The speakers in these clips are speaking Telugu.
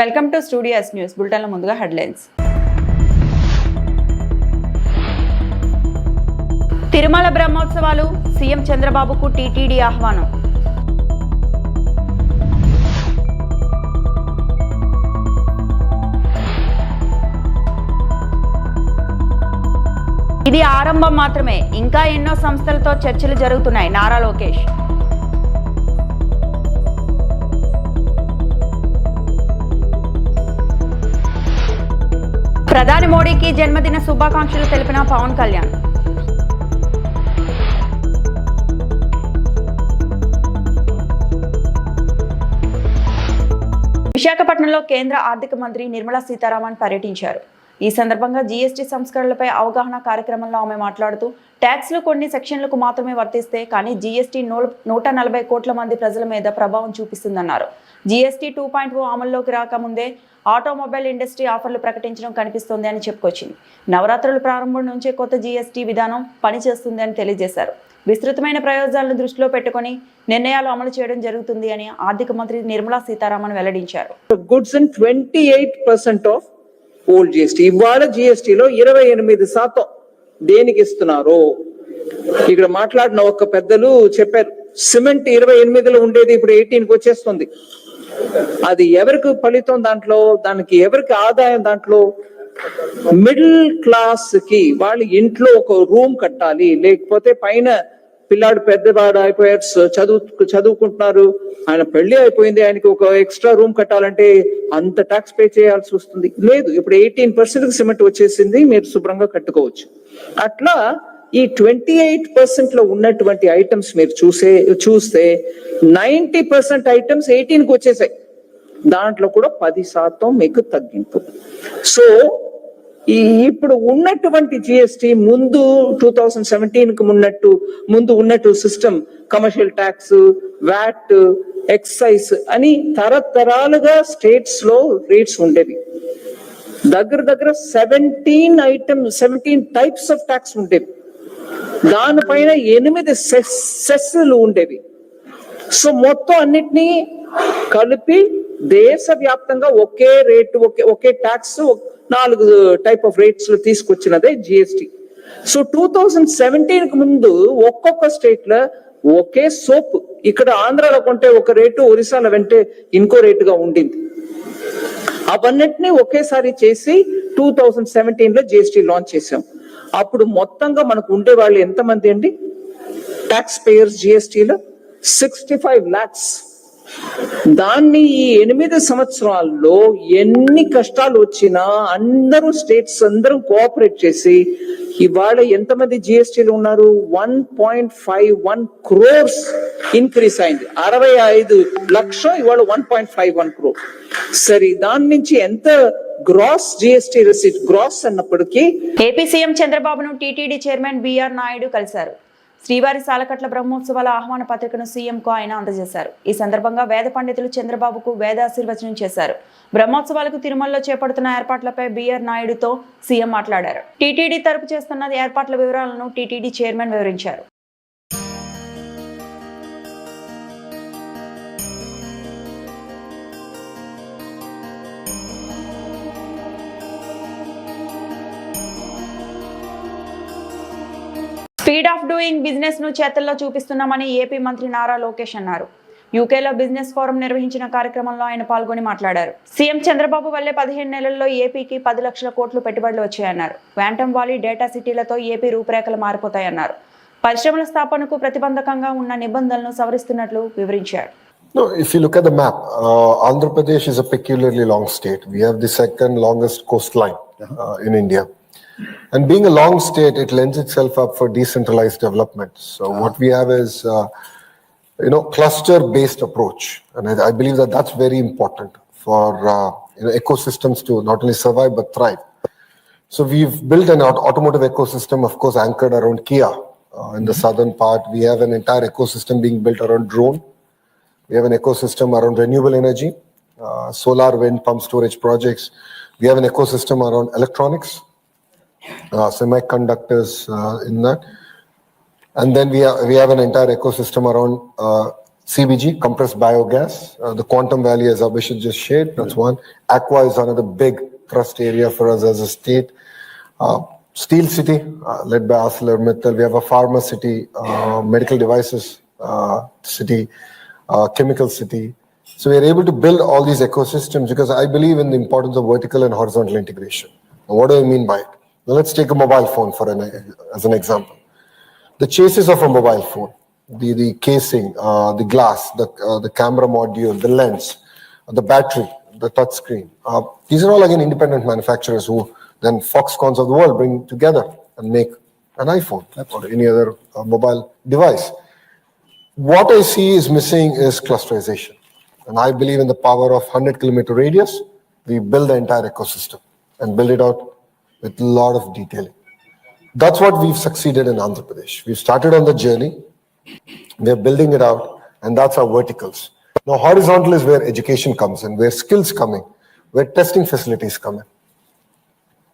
Welcome to studio S news. బులెటిన్ల ముందుగా హెడ్లైన్స్. తిరుమల బ్రహ్మోత్సవాలు, సీఎం చంద్రబాబుకు టీటీడీ ఆహ్వానం. ఇది ఆరంభం మాత్రమే, ఇంకా ఎన్నో సంస్థలతో చర్చలు జరుగుతున్నాయి. నారా లోకేష్. ప్రధాని మోడీకి జన్మదిన శుభాకాంక్షలు తెలిపిన పవన్ కళ్యాణ్. విశాఖపట్నంలో కేంద్ర ఆర్థిక మంత్రి నిర్మలా సీతారామన్ పర్యటించారు. ఈ సందర్భంగా జీఎస్టీ సంస్కరణలపై అవగాహన కార్యక్రమంలో ఆమె మాట్లాడుతూ, ట్యాక్స్లు కొన్ని సెక్షన్లకు మాత్రమే వర్తిస్తే కానీ జీఎస్టీ 140 కోట్ల మంది ప్రజల మీద ప్రభావం చూపిస్తుందన్నారు. జీఎస్టీ 2.0 అమల్లోకి రాకముందే ఆటోమొబైల్ ఇండస్ట్రీ ఆఫర్లు ప్రకటించడం కనిపిస్తోంది అని చెప్పుకొచ్చింది. నవరాత్రుల ప్రారంభం నుంచే కొత్త జీఎస్టీ విధానం పనిచేస్తుంది అని తెలియజేశారు. విస్తృతమైన ప్రయోజనాలను దృష్టిలో పెట్టుకుని నిర్ణయాలు అమలు చేయడం జరుగుతుంది అని ఆర్థిక మంత్రి నిర్మలా సీతారామన్ వెల్లడించారు. Goods and 28% of old GST. ఇవాళ జిఎస్టీలో 28% దేనికి ఇస్తున్నారు? ఇక్కడ మాట్లాడిన ఒక పెద్దలు చెప్పారు, సిమెంట్ 28లో ఉండేది ఇప్పుడు 18కి వచ్చేస్తుంది. అది ఎవరికి ఫలితం? దాంట్లో దానికి ఎవరికి ఆదాయం? దాంట్లో మిడిల్ క్లాస్ కి వాళ్ళ ఇంట్లో ఒక రూమ్ కట్టాలి, లేకపోతే పైన పిల్లాడు పెద్దవాడు అయిపోయారు, చదువుకుంటున్నారు, ఆయన పెళ్లి అయిపోయింది, ఆయనకి ఒక ఎక్స్ట్రా రూమ్ కట్టాలంటే అంత ట్యాక్స్ పే చేయాల్సి వస్తుంది. లేదు, ఇప్పుడు 18% సిమెంట్ వచ్చేసింది, మీరు శుభ్రంగా కట్టుకోవచ్చు. అట్లా ఈ 28% లో ఉన్నటువంటి ఐటమ్స్ మీరు చూస్తే 90% ఐటమ్స్ 18కి వచ్చేసాయి. దాంట్లో కూడా 10% మీకు తగ్గింపు. సో ఇప్పుడు ఉన్నటువంటి జిఎస్టి ముందు 2017కి ముందు ఉన్నట్టు system, commercial tax, VAT, excise అని తరతరాలుగా స్టేట్స్ లో రేట్స్ ఉండేవి. దగ్గర 17 టైప్స్ ఆఫ్ ట్యాక్స్ ఉండేవి. దానిపైన 8 సెస్లు ఉండేవి. సో మొత్తం అన్నిటినీ కలిపి దేశవ్యాప్తంగా ఒకే రేటు, ఒకే ట్యాక్స్ 4 టైప్ ఆఫ్ రేట్స్ లో తీసుకొచ్చినదే జిఎస్టి. సో 2017కి ముందు ఒక్కొక్క స్టేట్ లో ఒకే సోప్, ఇక్కడ ఆంధ్రాలో కొంటే ఒక రేటు, ఒరిస్సాలో వెంటే ఇంకో రేటుగా ఉండింది. అవన్నిటినీ ఒకేసారి చేసి 2017లో జిఎస్టి లాంచ్ చేసాం. అప్పుడు మొత్తంగా మనకు ఉండే వాళ్ళు ఎంతమంది అండి? ట్యాక్స్ పేయర్స్ జిఎస్టిలో 65 lakhs. దాన్ని ఈ 8 సంవత్సరాల్లో ఎన్ని కష్టాలు వచ్చినా అందరూ స్టేట్స్ అందరూ కోఆపరేట్ చేసి ఇవాళ ఎంతమంది జిఎస్టీలు ఉన్నారు? 1.51 crores ఇంక్రీస్ అయింది. 65 లక్షలు ఇవాళ 1.51 crore. సరే, దాని నుంచి ఎంత గ్రాస్ జిఎస్టీ రిసీట్? గ్రాస్ అన్నప్పటికీ ఏపీ సీఎం చంద్రబాబును టీటీడీ చైర్మన్ బిఆర్ నాయుడు కలిశారు. శ్రీవారి సాలకట్ల బ్రహ్మోత్సవాల ఆహ్వాన పత్రికను సీఎంకు ఆయన అందజేశారు. ఈ సందర్భంగా వేద పండితులు చంద్రబాబుకు వేదాశీర్వచనం చేశారు. బ్రహ్మోత్సవాలకు తిరుమలలో చేపడుతున్న ఏర్పాట్లపై బిఆర్ నాయుడుతో సీఎం మాట్లాడారు. టీటీడీ తరపు చేస్తున్న ఏర్పాట్ల వివరాలను టీటీడీ చైర్మన్ వివరించారు. స్పీడ్ ఆఫ్ డూయింగ్ బిజినెస్ ను చేతల్లో చూపిస్తున్నామని ఏపీ మంత్రి నారా లోకేష్ అన్నారు. యూకేలో బిజినెస్ ఫోరం నిర్వహించిన కార్యక్రమంలో ఆయన పాల్గొని మాట్లాడారు. సీఎం చంద్రబాబు వల్లే 15 నెలల్లో ఏపీకి 10 లక్షల కోట్లు పెట్టుబడులు వచ్చాయన్నారు. వ్యాంటమ్ వాలీ, డేటా సిటీలతో ఏపీ రూపురేఖలు మారిపోతాయన్నారు. పరిశ్రమల స్థాపనకు ప్రతిబంధకంగా ఉన్న నిబంధనలను సవరిస్తున్నట్లు వివరించారు. No, if you look at the map, Andhra Pradesh is a peculiarly long state. We have the second longest coastline in India. And being a long state, it lends itself up for decentralized development. So what we have is, cluster-based approach. And I believe that that's very important for ecosystems to not only survive but thrive. So we've built an automotive ecosystem, of course, anchored around Kia. In the southern part, we have an entire ecosystem being built around drone. We have an ecosystem around renewable energy, solar, wind, pump storage projects. We have an ecosystem around electronics, semiconductors in that. And then we have an entire ecosystem around CBG, compressed biogas. The Quantum Valley, as Abhishek just shared, that's one. Aqua is another big thrust area for us as a state. Steel City, led by ArcelorMittal. We have a pharma city, medical devices city, chemical city. So we are able to build all these ecosystems because I believe in the importance of vertical and horizontal integration. Now, what do I mean by it? Now let's take a mobile phone as an example. The chassis of a mobile phone, the casing, the glass, the camera module, the lens, the battery, the touch screen. These are all again independent manufacturers who then Foxcons of the world bring together and make an iPhone or any other mobile device. What I see is missing is clusterization. And I believe in the power of 100-kilometer radius. We build the entire ecosystem and build it out with a lot of detailing. That's what we've succeeded in Andhra Pradesh. We've started on the journey. We're building it out, and that's our verticals. Now, horizontal is where education comes in, where skills come in, where testing facilities come in.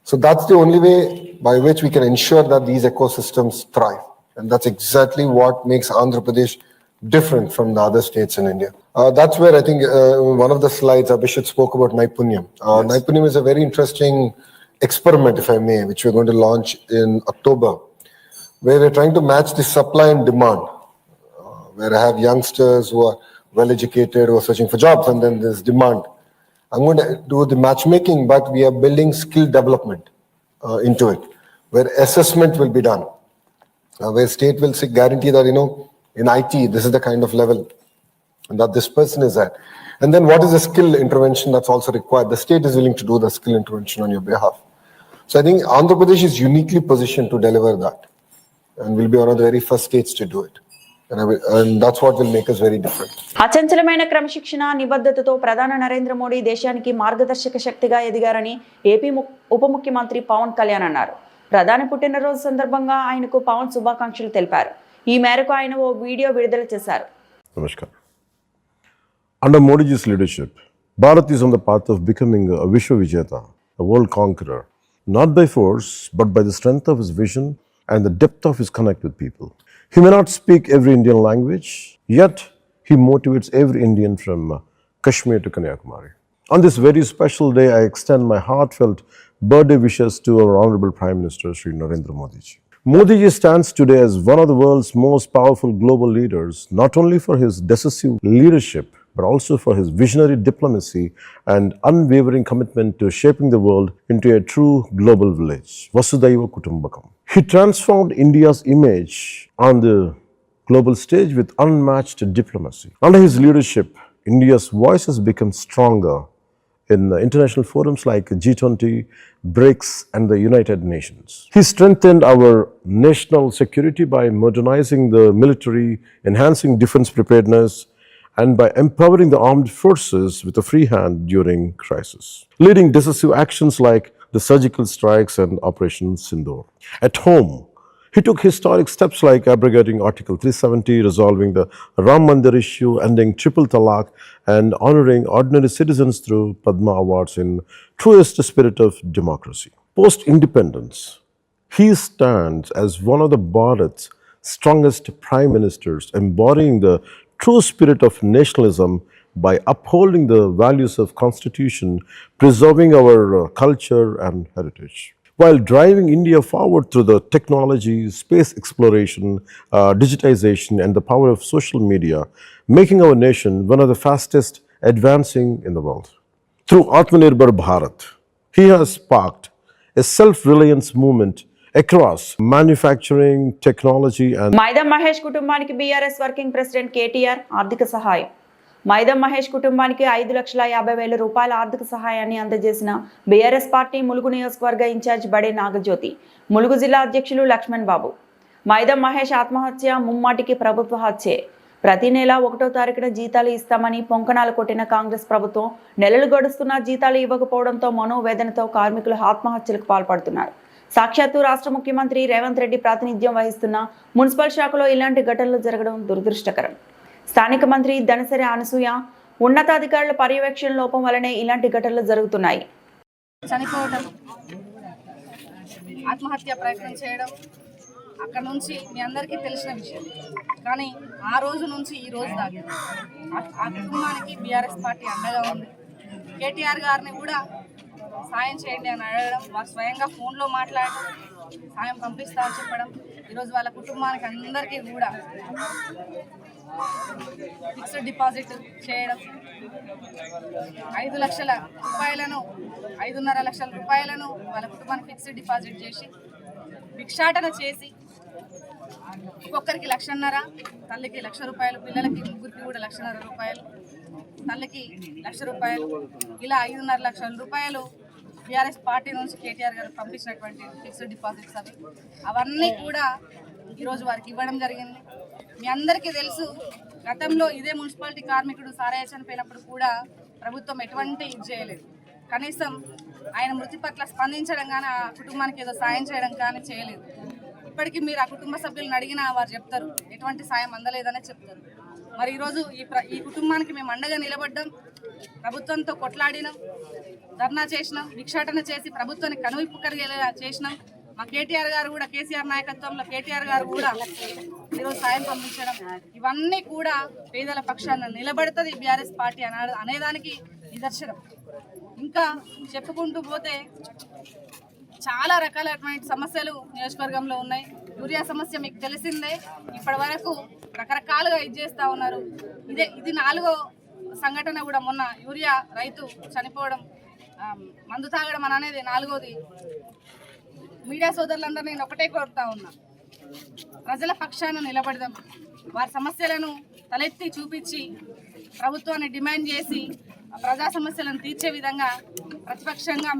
So that's the only way by which we can ensure that these ecosystems thrive. And that's exactly what makes Andhra Pradesh different from the other states in India. That's where I think one of the slides, Abhishek spoke about Naipunyam. Naipunyam is a very interesting experiment, if I may, which we're going to launch in October, where we're trying to match the supply and demand, where I have youngsters who are well-educated, who are searching for jobs, and then there's demand. I'm going to do the matchmaking, but we are building skill development into it, where assessment will be done, where state will guarantee that, in IT, this is the kind of level that this person is at. And then what is the skill intervention that's also required? The state is willing to do the skill intervention on your behalf. So I think Andhra Pradesh is uniquely positioned to deliver that. And we'll be one of the very first states to do it. And that's what will make us very different. అచంచలమైన క్రమశిక్షణ నిబద్ధతతో ప్రధాని నరేంద్ర మోడీ దేశానికి మార్గదర్శక శక్తిగా ఎదిగారని ఏపీ ఉప ముఖ్యమంత్రి పవన్ కళ్యాణ్ అన్నారు. ప్రధాని పుట్టినరోజు సందర్భంగా ఆయనకు పవన్ శుభాకాంక్షలు తెలిపారు. ఈ మేరకు ఆయన ఓ వీడియో విడుదల చేశారు. Namaskar. Under Modi's leadership, Bharat is on the path of becoming a Vishwavijeta, a world conqueror, not by force, but by the strength of his vision and the depth of his connect with people. He may not speak every Indian language, yet he motivates every Indian from Kashmir to Kanyakumari. On this very special day, I extend my heartfelt birthday wishes to our Honorable Prime Minister, Sri Narendra Modi ji. Modi ji stands today as one of the world's most powerful global leaders, not only for his decisive leadership, but also for his visionary diplomacy and unwavering commitment to shaping the world into a true global village. Vasudhaiva Kutumbakam. He transformed India's image on the global stage with unmatched diplomacy. Under his leadership, India's voice has become stronger in international forums like G20, BRICS, and the United Nations. He strengthened our national security by modernizing the military, enhancing defense preparedness, and by empowering the armed forces with a free hand during crisis, leading decisive actions like the surgical strikes and Operation Sindoor. At home, he took historic steps like abrogating Article 370, resolving the Ram Mandir issue, ending triple talaq, and honoring ordinary citizens through Padma Awards in truest spirit of democracy. Post-independence, he stands as one of the Bharat's strongest prime ministers, embodying the true spirit of nationalism by upholding the values of Constitution, preserving our culture and heritage, while driving India forward through the technology, space exploration, digitization, and the power of social media, making our nation one of the fastest advancing in the world. Through Atmanirbhar Bharat, he has sparked a self-reliance movement across manufacturing, technology, and మైదం Mahesh కుటుంబానికి బీఆర్ఎస్ వర్కింగ్ ప్రెసిడెంట్ కేటీఆర్ ఆర్థిక సహాయం. మైదం మహేష్ కుటుంబానికి 5,50,000 రూపాయల ఆర్థిక సహాయాన్ని అందజేసిన బీఆర్ఎస్ పార్టీ ములుగు నియోజకవర్గ ఇన్ఛార్జ్ బడే నాగజ్యోతి, ములుగు జిల్లా అధ్యక్షులు లక్ష్మణ్ బాబు. మైదం మహేష్ ఆత్మహత్య ముమ్మాటికి ప్రభుత్వ హత్యే. ప్రతి నెల 1వ తారీఖున జీతాలు ఇస్తామని పొంకణాలు కొట్టిన కాంగ్రెస్ ప్రభుత్వం నెలలు గడుస్తున్నా జీతాలు ఇవ్వకపోవడంతో మనోవేదనతో కార్మికులు ఆత్మహత్యలకు పాల్పడుతున్నారు. సాక్షాత్తు రాష్ట్ర ముఖ్యమంత్రి రేవంత్ రెడ్డి ప్రాతినిధ్యం వహిస్తున్న మున్సిపల్ శాఖలో ఇలాంటి ఘటనలు జరగడం దురదృష్టకరం. స్థానిక మంత్రి ధనసరి అనసూయ ఉన్నతాధికారుల పర్యవేక్షణ లోపం వల్లనే ఇలాంటి ఘటనలు జరుగుతున్నాయి. చనిపోవడం, ఆత్మహత్య ప్రయత్నం చేయడం అక్కడ నుంచి మీ అందరికీ తెలిసిన విషయం. కానీ ఆ రోజు నుంచి ఈ రోజు దాకా ఆ కుటుంబానికి బీఆర్ఎస్ పార్టీ అండగా ఉంది. కేటీఆర్ గారిని కూడా సాయం చేయండి అని అడగడం, వారు స్వయంగా ఫోన్లో మాట్లాడడం, సాయం పంపిస్తామని చెప్పడం, ఈరోజు వాళ్ళ కుటుంబానికి అందరికీ కూడా ఫిక్స్డ్ డిపాజిట్ చేయడం, 5 లక్షల రూపాయలను 5.5 లక్షల రూపాయలను వాళ్ళ కుటుంబానికి ఫిక్స్డ్ డిపాజిట్ చేసి భిక్షాటన చేసి ఒక్కొక్కరికి 1,50,000, తల్లికి 1,00,000 రూపాయలు, పిల్లలకి ముగ్గురికి కూడా 1,50,000 రూపాయలు, తల్లికి 1,00,000 రూపాయలు, ఇలా 5.5 లక్షల రూపాయలు బీఆర్ఎస్ పార్టీ నుంచి కేటీఆర్ గారు పంపించినటువంటి ఫిక్స్డ్ డిపాజిట్స్ అవన్నీ కూడా ఈరోజు వారికి ఇవ్వడం జరిగింది. మీ అందరికీ తెలుసు, గతంలో ఇదే మున్సిపాలిటీ కార్మికుడు సారయ్య చనిపోయినప్పుడు కూడా ప్రభుత్వం ఎటువంటి ఇది చేయలేదు. కనీసం ఆయన మృతి పట్ల స్పందించడం కానీ, ఆ కుటుంబానికి ఏదో సాయం చేయడం కానీ చేయలేదు. ఇప్పటికీ మీరు ఆ కుటుంబ సభ్యులను అడిగినా వారు చెప్తారు ఎటువంటి సాయం అందలేదనే చెప్తారు. మరి ఈరోజు ఈ కుటుంబానికి మేము అండగా నిలబడ్డాం, ప్రభుత్వంతో కొట్లాడినాం, ధర్నా చేసినాం, భిక్షాటన చేసి ప్రభుత్వాన్ని కనువిప్పు కలిగేలా చేసినాం. మా కేటీఆర్ గారు కూడా, కేసీఆర్ నాయకత్వంలో కేటీఆర్ గారు కూడా ఈరోజు సాయం పంపించడం, ఇవన్నీ కూడా పేదల పక్షాన నిలబడుతుంది బీఆర్ఎస్ పార్టీ అనేదానికి నిదర్శనం. ఇంకా చెప్పుకుంటూ పోతే చాలా రకాలైనటువంటి సమస్యలు నియోజకవర్గంలో ఉన్నాయి. యూరియా సమస్య మీకు తెలిసిందే, ఇప్పటి వరకు రకరకాలుగా ఇది చేస్తూ ఉన్నారు. ఇది 4వ సంఘటన కూడా. మొన్న యూరియా రైతు చనిపోవడం, మందు తాగడం అనేది 4వది. మీడియా సోదరులందరూ నేను ఒకటే కోరుతా ఉన్నా, ప్రజల పక్షాన నిలబడదాం, వారి సమస్యలను తలెత్తి చూపించి ప్రభుత్వాన్ని డిమాండ్ చేసి ప్రజా సమస్యలను తీర్చే విధంగా ప్రతిపక్షంగా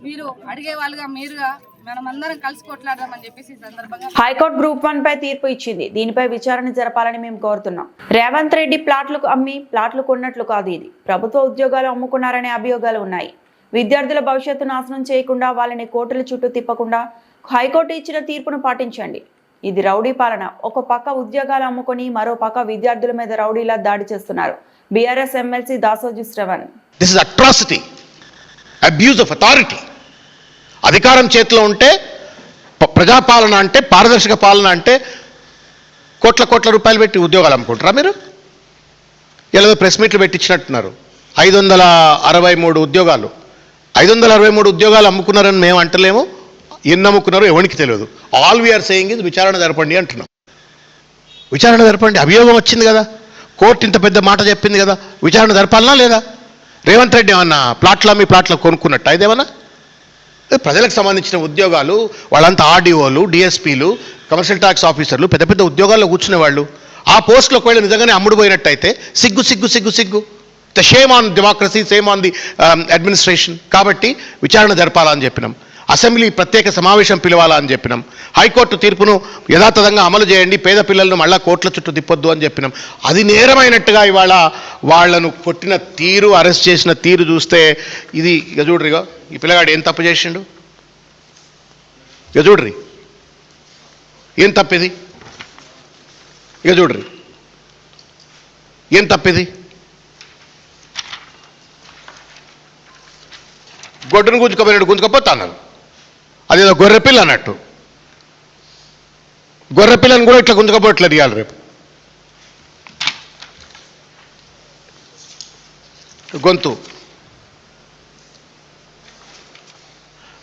మీరు అడిగే వాళ్ళుగా మీరుగా మనమందరం కలిసి కొట్లాడదామని చెప్పేసి ఈ సందర్భంగా హైకోర్టు గ్రూప్ 1 పై తీర్పు ఇచ్చింది. దీనిపై విచారణ జరపాలని మేము కోరుతున్నాం. రేవంత్ రెడ్డి ప్లాట్లకు అమ్మి ప్లాట్లు కొన్నట్లు కాదు, ఇది ప్రభుత్వ ఉద్యోగాలు అమ్ముకున్నారనే అభియోగాలు ఉన్నాయి. విద్యార్థుల భవిష్యత్తు నాశనం చేయకుండా, వాళ్ళని కోర్టుల చుట్టూ తిప్పకుండా హైకోర్టు ఇచ్చిన తీర్పును పాటించండి. ఇది రౌడీ పాలన. ఒక పక్క ఉద్యోగాలు అమ్ముకొని మరో పక్క విద్యార్థుల మీద రౌడీలా దాడి చేస్తున్నారు BRS MLC Dasoju Shravan. This is atrocity, abuse of authority. అధికారం చేతిలో ఉంటే ప్రజాపాలన అంటే, పారదర్శక పాలన అంటే కోట్ల రూపాయలు పెట్టి ఉద్యోగాలు అమ్ముకుంటారా మీరు? ఇలా ప్రెస్ మీట్లు పెట్టించినట్టున్నారు. 563 ఉద్యోగాలు, 563 ఉద్యోగాలు అమ్ముకున్నారని మేము అంటలేము. ఎన్ని అమ్ముకున్నారో ఎవరికి తెలియదు. ఆల్ వీఆర్ సేయింగ్ ఇది విచారణ జరపండి అంటున్నాం. విచారణ జరపండి, అభియోగం వచ్చింది కదా, కోర్టు ఇంత పెద్ద మాట చెప్పింది కదా, విచారణ జరపాలనా లేదా? రేవంత్ రెడ్డి ఏమన్నా ప్లాట్లు కొనుక్కున్నట్టు ఇదేమన్నా? ప్రజలకు సంబంధించిన ఉద్యోగాలు, వాళ్ళంతా ఆర్డీఓలు, డిఎస్పీలు, కమర్షియల్ ట్యాక్స్ ఆఫీసర్లు, పెద్ద ఉద్యోగాల్లో కూర్చునే వాళ్ళు. ఆ పోస్టులో ఒకవేళ నిజంగానే అమ్ముడుపోయినట్టయితే సిగ్గు. The shame on democracy, same on the administration. కాబట్టి విచారణ జరపాలని చెప్పినాం. అసెంబ్లీ ప్రత్యేక సమావేశం పిలవాలా అని చెప్పినాం. హైకోర్టు తీర్పును యథాతథంగా అమలు చేయండి, పేద పిల్లలను మళ్ళా కోర్టుల చుట్టూ తిప్పొద్దు అని చెప్పినాం. అది నేరమైనట్టుగా ఇవాళ వాళ్లను కొట్టిన తీరు, అరెస్ట్ చేసిన తీరు చూస్తే ఇది చూడ్రిగా, ఈ పిల్లగాడు ఏం తప్పు చేసిండు? చూడ్రి ఏం తప్పిది, చూడ్రి ఏం తప్పిది. గొడ్డును గుంజుకపోతా అన్నారు, అదేదో గొర్రెపిల్ల అన్నట్టు. గొర్రెపిల్లని కూడా ఇట్లా గుంజుకపోవట్లేదు ఇవాళ రేపు. గొంతు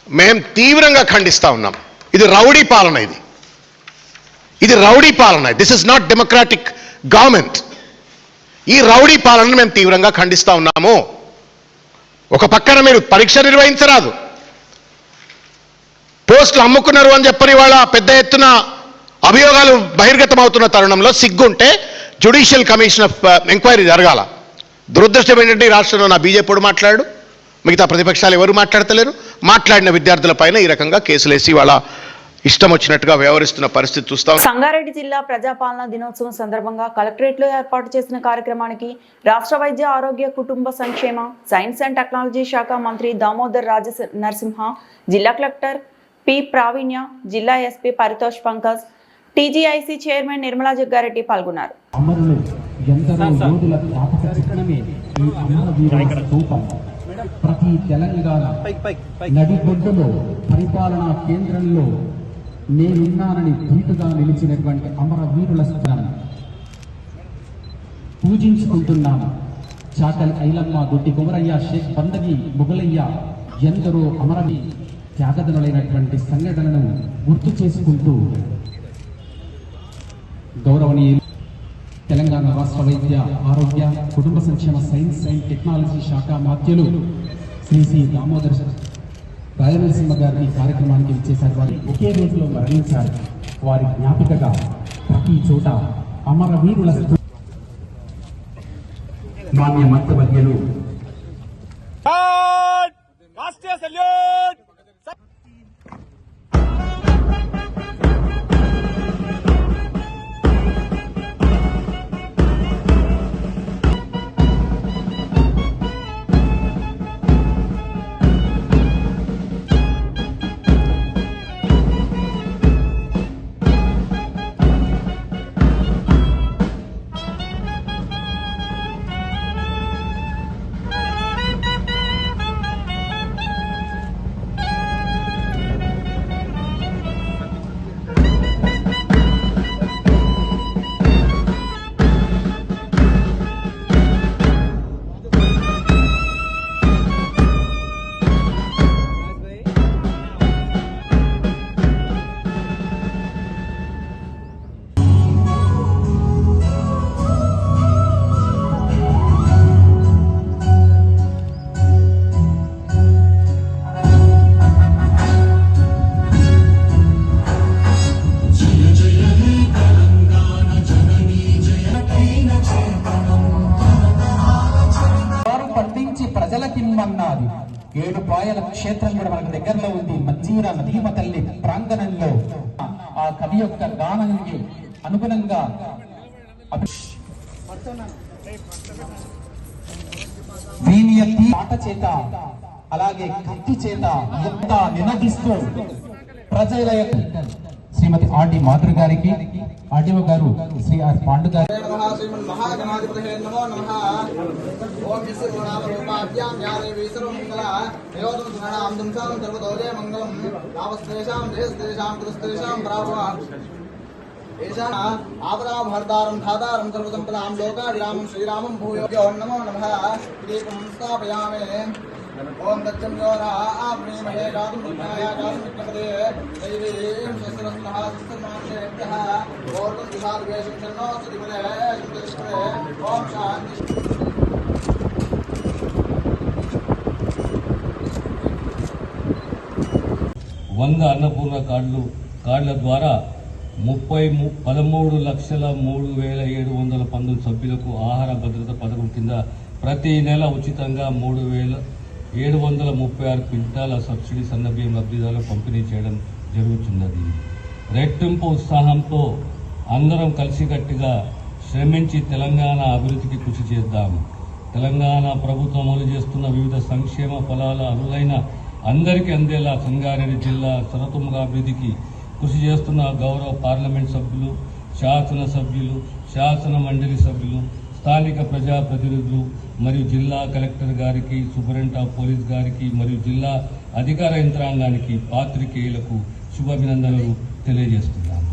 మేం తీవ్రంగా ఖండిస్తా ఉన్నాం. ఇది రౌడీ పాలన, ఇది రౌడీ పాలన. This is not democratic government. ఈ రౌడీ పాలనను మేము తీవ్రంగా ఖండిస్తా ఉన్నాము. ఒక పక్కన మీరు పరీక్ష నిర్వహించరాదు, పోస్టులు అమ్ముకున్నారు అని చెప్పని వాళ్ళ పెద్ద ఎత్తున అభియోగాలు బహిర్గతం అవుతున్న తరుణంలో సిగ్గుంటే జ్యుడిషియల్ కమిషన్ ఆఫ్ ఎంక్వైరీ జరగాల. దురదృష్టం ఏంటంటే ఈ రాష్ట్రంలో నా బీజేపీ మాట్లాడు, మిగతా ప్రతిపక్షాలు ఎవరు మాట్లాడతలేరు. మాట్లాడిన విద్యార్థులపైన ఈ రకంగా కేసులేసి వాళ్ళ ఇష్టం వచ్చినట్టుగా వ్యవహరిస్తున్న పరిస్థితి చూస్తాం. సంగారెడ్డి జిల్లా ప్రజాపాలన దినోత్సవం సందర్భంగా కలెక్టరేట్లో ఏర్పాటు చేసిన కార్యక్రమానికి రాష్ట్ర వైద్య ఆరోగ్య కుటుంబ సంక్షేమ సైన్స్ అండ్ టెక్నాలజీ శాఖ మంత్రి దామోదర్ రాజ నరసింహ, జిల్లా కలెక్టర్ పి ప్రావీణ్య, జిల్లా SP Paritosh Pankaj, TGIC chairman Nirmala Jaggareddy పాల్గొన్నారు. ప్రతి తెలంగాణ నడిబొడ్డులో పరిపాలనా కేంద్రంలో నేనున్నానని ధీటుగా నిలిచినటువంటి అమరవీరుల స్థానం పూజించుకుంటున్నాను. చాకలి ఐలమ్మ, దొడ్డి కుమరయ్య, షేక్ బందగి, మొగలయ్య, ఎందరో అమరవి త్యాగదనులైనటువంటి సంఘటనలను గుర్తు చేసుకుంటూ గౌరవనీయులు తెలంగాణ రాష్ట్ర వైద్య ఆరోగ్య కుటుంబ సంక్షేమ సైన్స్ అండ్ టెక్నాలజీ శాఖ మాత్యులు శ్రీ దామోదర్ రాయలసీమ గారిని కార్యక్రమానికి ఇచ్చేశారు. వారి ఒకే రోజులో మరణించారు. వారి జ్ఞాపికగా ప్రతి చోట అమరవీరుల మాన్య మంత్రివర్యులు ప్రజలకిమ్మన్నది. 7 పాయల క్షేత్రం కూడా మనకు దగ్గరలో ఉంది. మంజీరా నదీమ తల్లి ప్రాంగణంలో ఆ కవి యొక్క గానానికి అనుగుణంగా వీని యొక్క పాట చేత అలాగే కత్తి చేత ఎంత నినదిస్తూ ప్రజల యొక్క శ్రీమతి ఆర్డి మాధురి గారికి, ఆర్డీఓ గారు శ్రీ ఆర్ పాండు గారు ఆపదాభర్తారం ధాతారం సర్వసంపదాం లోకాభిరామం శ్రీరామం భూయో నమో నమః దీపం స్థాపయామే. ఓం దచ్చం యోరామహే గాతుం విఘ్నాయ గాతుం విఘ్నపదే దైవీం శస్త్రస్నః శస్త్రమాక్షేభ్యః ఓర్వం దిశాద్వేషం శన్నో సుదిపదే సుదిపదే. ఓం శాంతి. వంద అన్నపూర్ణ కార్డుల ద్వారా 13,03,719 సభ్యులకు ఆహార భద్రత పథకం కింద ప్రతి నెల ఉచితంగా 3,736 క్వింటాల సబ్సిడీ సన్నబియ్యం లబ్ధిదారులకు పంపిణీ చేయడం జరుగుతున్నది. రెట్టింపు ఉత్సాహంతో అందరం కలిసికట్టుగా శ్రమించి తెలంగాణ అభివృద్ధికి కృషి చేద్దాం. తెలంగాణ ప్రభుత్వం అమలు చేస్తున్న వివిధ సంక్షేమ ఫలాల అర్హులైన అందరికీ అందేలా సంగారెడ్డి జిల్లా సర్వతోముఖాభివృద్ధికి కృషి చేస్తున్న గౌరవ పార్లమెంట్ సభ్యులు, శాసనసభ్యులు, శాసన మండలి సభ్యులు, స్థానిక ప్రజాప్రతినిధులు మరియు జిల్లా కలెక్టర్ గారికి, సూపరింటెండెంట్ ఆఫ్ పోలీస్ గారికి మరియు జిల్లా అధికార యంత్రాంగానికి, పాత్రికేయులకు శుభాభినందనలు తెలియజేస్తున్నాను.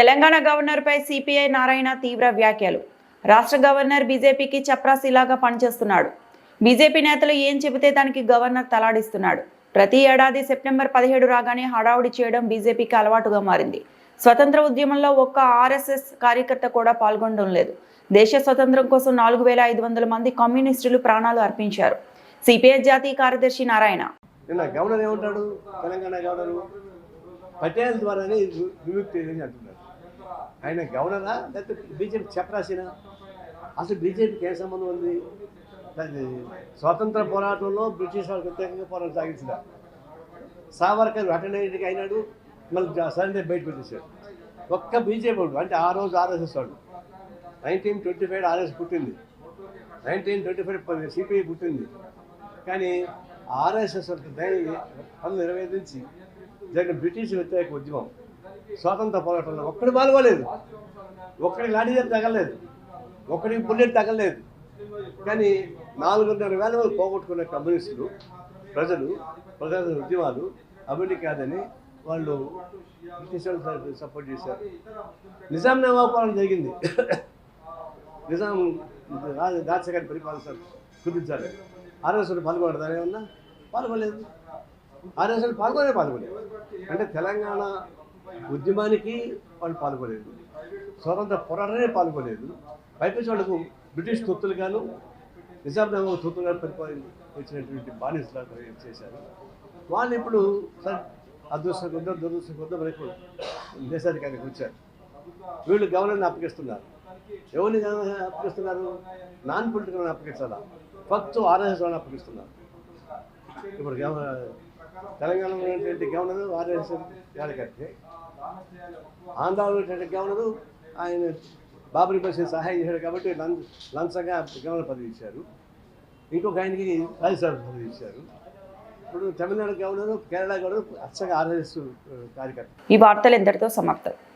తెలంగాణ గవర్నర్పై సిపిఐ నారాయణ తీవ్ర వ్యాఖ్యలు. రాష్ట్ర గవర్నర్ బీజేపీకి చప్రాసీలాగా పనిచేస్తున్నాడు. బీజేపీ నేతలు ఏం చెబితే దానికి గవర్నర్ తలాడిస్తున్నాడు. ప్రతి ఏడాది సెప్టెంబర్ 17 రాగానే హడావుడి చేయడం బీజేపీకి అలవాటుగా మారింది. స్వతంత్ర ఉద్యమంలో ఒక్క ఆర్ఎస్ఎస్ కార్యకర్త కూడా పాల్గొనడం లేదు. దేశ స్వతంత్రం కోసం 4,500 మంది కమ్యూనిస్టులు ప్రాణాలు అర్పించారు. సిపిఐ జాతీయ కార్యదర్శి నారాయణ. గవర్నర్ ఏమంటాడు? తెలంగాణ గవర్నర్ పటేల్ ద్వారానే విముక్తి అంటున్నారు. ఆయన గవర్నరా లేకపోతే బీజేపీ చప్రాసినా? అసలు బీజేపీకి ఏం సంబంధం ఉంది? స్వాతంత్ర పోరాటంలో బ్రిటిష్ వాళ్ళకి వ్యతిరేకంగా పోరాటం సాగించిన సావర్కర్ అటెండెంట్కి అయినాడు, మళ్ళీ సడన్గా బయట పెట్టేశాడు. ఒక్క బీజేపీ వాడు, అంటే ఆ రోజు ఆర్ఎస్ఎస్ వాడు. 1925 ఆర్ఎస్ పుట్టింది, 1925 సిపిఐ పుట్టింది. కానీ ఆర్ఎస్ఎస్ 1925 నుంచి జరిగిన బ్రిటిష్ వ్యతిరేక ఉద్యమం స్వాతంత్ర పోరాటంలో ఒక్కడి పాల్గొలేదు, ఒక్కడికి లాఠీ తగలలేదు, ఒక్కడికి బుల్లెట్ తగలలేదు. కానీ 4,500,000 మంది పోగొట్టుకున్న కమ్యూనిస్టులు, ప్రజా ఉద్యమాలు అభివృద్ధి కాదని వాళ్ళు బ్రిటిష్ వాళ్ళు సపోర్ట్ చేశారు. నిజాం నవాబ్ జరిగింది. నిజాం రాజశేఖర్ పరిపాలన కుదించాలి. ఆర్ఎస్ఎస్ పాల్గొనడం ఏమన్నా పాల్గొనలేదు. ఆర్ఎస్ఎస్ పాల్గొనలేదు. అంటే తెలంగాణ ఉద్యమానికి వాళ్ళు పాల్గొలేదు, స్వతంత్ర పోరాటానికి పాల్గొలేదు. పైపించి వాళ్ళకు బ్రిటిష్ తొత్తులుగాను నిజాం నవాబ్ తొత్తులుగా వచ్చినటువంటి బానిసలు చేశారు. వాళ్ళు ఇప్పుడు అదృష్టం కొద్దో దురదృష్టం కొద్దో మనకు దేశాధికారికి వచ్చారు. వీళ్ళు గవర్నర్ని అప్పగిస్తున్నారు. ఎవరిని అప్పగిస్తున్నారు? నాన్ పొలిటికల్ అప్పగించాలా, ఫస్ట్ ఆర్ఎస్ఎస్ వాళ్ళని అప్పగిస్తున్నారు. ఇప్పుడు తెలంగాణలో ఉన్నటువంటి గవర్నరు ఆర్ఎస్ఎస్ కార్యకర్తే, ఆంధ్రాలో ఉన్నటువంటి గవర్నరు ఆయన బాబరీ మసీద్ సహాయం చేశాడు కాబట్టి లంచంగా గవర్నర్ పదవి ఇచ్చారు. ఇంకొక ఆయనకి రాజ్యసభ పదవి ఇచ్చారు. ఇప్పుడు తమిళనాడు గవర్నరు, కేరళ గవర్నరు అచ్చగా ఆర్ఎస్ఎస్ కార్యకర్త. ఈ వార్తలు ఎంతటితో సమాప్తం.